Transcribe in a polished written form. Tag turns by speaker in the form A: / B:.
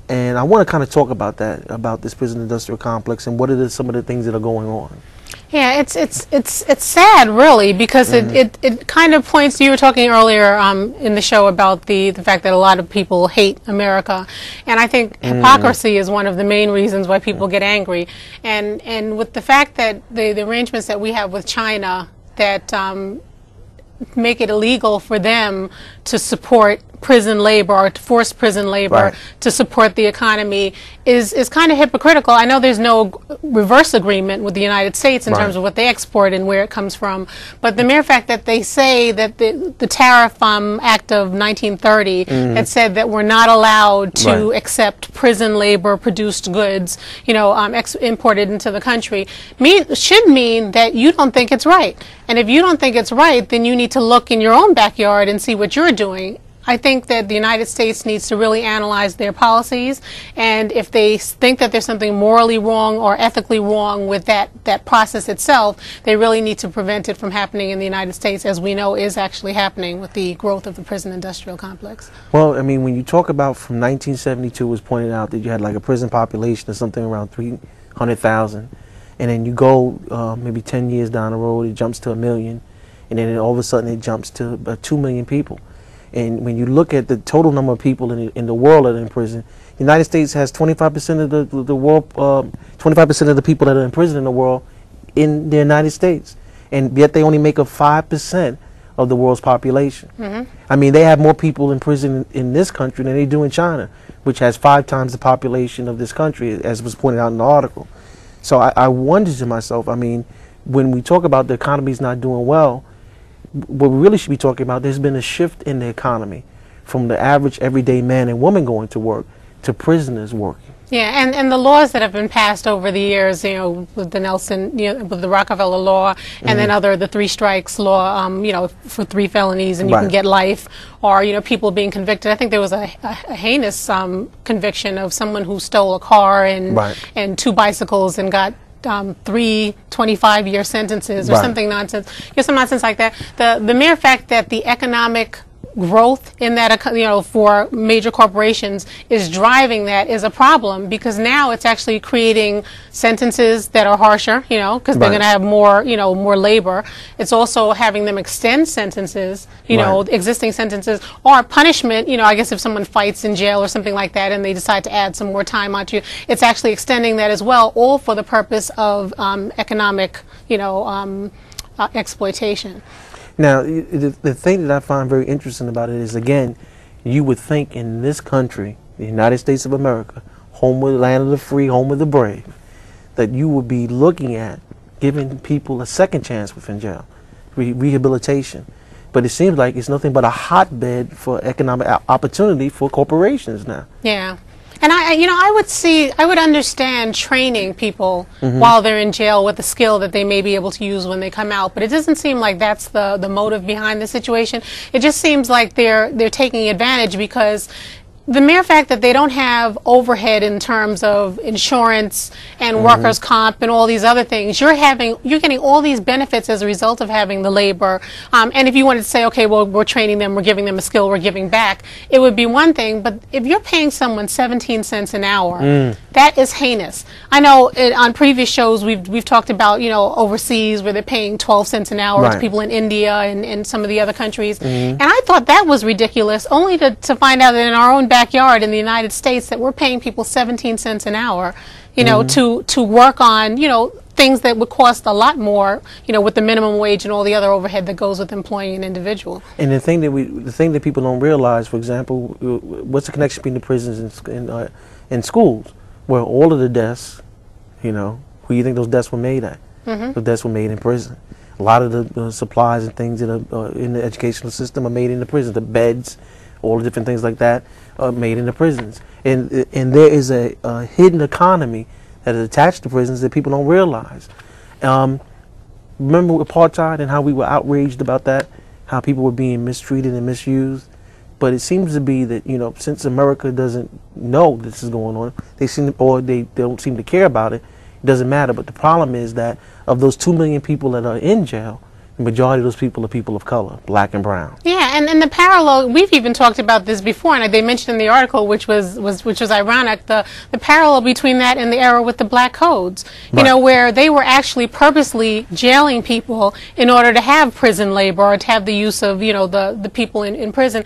A: And I want to kind of talk about that, about this prison industrial complex and what are some of the things that are going on.
B: Yeah, it's sad, really, because it kind of points. You were talking earlier in the show about the fact that a lot of people hate America, and I think hypocrisy is one of the main reasons why people get angry. And with the fact that the arrangements that we have with China that make it illegal for them to support prison labor or to force prison labor to support the economy is kind of hypocritical. I know there's no reverse agreement with the United States in terms of what they export and where it comes from, but the mere fact that they say that the Tariff Act of 1930 that said that we're not allowed to accept prison labor produced goods, you know, imported into the country, should mean that you don't think it's right. And if you don't think it's right, then you need to look in your own backyard and see what you're doing. I think that the United States needs to really analyze their policies, and if they think that there's something morally wrong or ethically wrong with that process itself, they really need to prevent it from happening in the United States, as we know is actually happening with the growth of the prison industrial complex.
A: Well, I mean, when you talk about from 1972, it was pointed out that you had like a prison population of something around 300,000, and then you go maybe 10 years down the road, it jumps to 1 million, and then all of a sudden it jumps to 2 million people. And when you look at the total number of people in the world that are in prison, the United States has 25% of the world, 25% of the people that are in prison in the world in the United States, and yet they only make up 5% of the world's population. I mean, they have more people in prison in this country than they do in China, which has 5 times the population of this country, as was pointed out in the article. So I wonder to myself, I mean, when we talk about the economy's not doing well, what we really should be talking about, there's been a shift in the economy from the average everyday man and woman going to work to prisoners working.
B: Yeah, and the laws that have been passed over the years, you know, with the Nelson, you know, with the Rockefeller law, and then the 3 strikes law, you know, for 3 felonies and you can get life, or, you know, people being convicted. I think there was a heinous conviction of someone who stole a car and 2 bicycles and got 3 25-year sentences or something nonsense, you know, some nonsense like that. The mere fact that the economic growth in that, you know, for major corporations is driving that is a problem, because now it's actually creating sentences that are harsher, you know, because they're going to have more, you know, more labor. It's also having them extend sentences, you know, existing sentences, or punishment, you know, I guess if someone fights in jail or something like that and they decide to add some more time onto you, it's actually extending that as well, all for the purpose of economic, you know, exploitation.
A: Now, the thing that I find very interesting about it is, again, you would think in this country, the United States of America, home of the land of the free, home of the brave, that you would be looking at giving people a second chance within jail, rehabilitation. But it seems like it's nothing but a hotbed for economic opportunity for corporations now.
B: Yeah. And I would understand training people while they're in jail with a skill that they may be able to use when they come out, but it doesn't seem like that's the motive behind the situation. It just seems like they're taking advantage, because the mere fact that they don't have overhead in terms of insurance and workers' comp and all these other things, you're getting all these benefits as a result of having the labor. And if you wanted to say, okay, well, we're training them, we're giving them a skill, we're giving back, it would be one thing. But if you're paying someone 17 cents an hour, that is heinous. I know on previous shows we've talked about, you know, overseas where they're paying 12 cents an hour to people in India and some of the other countries. And I thought that was ridiculous, only to find out that in our own backyard in the United States that we're paying people 17 cents an hour, you know, to work on, you know, things that would cost a lot more, you know, with the minimum wage and all the other overhead that goes with employing an individual. And
A: the thing that people don't realize, for example, what's the connection between the prisons and schools, where all of the desks, you know, who you think those desks were made at? The desks were made in prison. A lot of the supplies and things that are in the educational system are made in the prison. The beds, all the different things like that are made in the prisons. And there is a hidden economy that is attached to prisons that people don't realize. Remember apartheid and how we were outraged about that, how people were being mistreated and misused? But it seems to be that, you know, since America doesn't know this is going on, they don't seem to care about it, it doesn't matter. But the problem is that of those 2 million people that are in jail, the majority of those people are people of color, black and brown.
B: Yeah, and the parallel, we've even talked about this before, and they mentioned in the article, which was ironic, the parallel between that and the era with the black codes, you
A: Right.
B: know, where they were actually purposely jailing people in order to have prison labor or to have the use of, you know, the people in prison.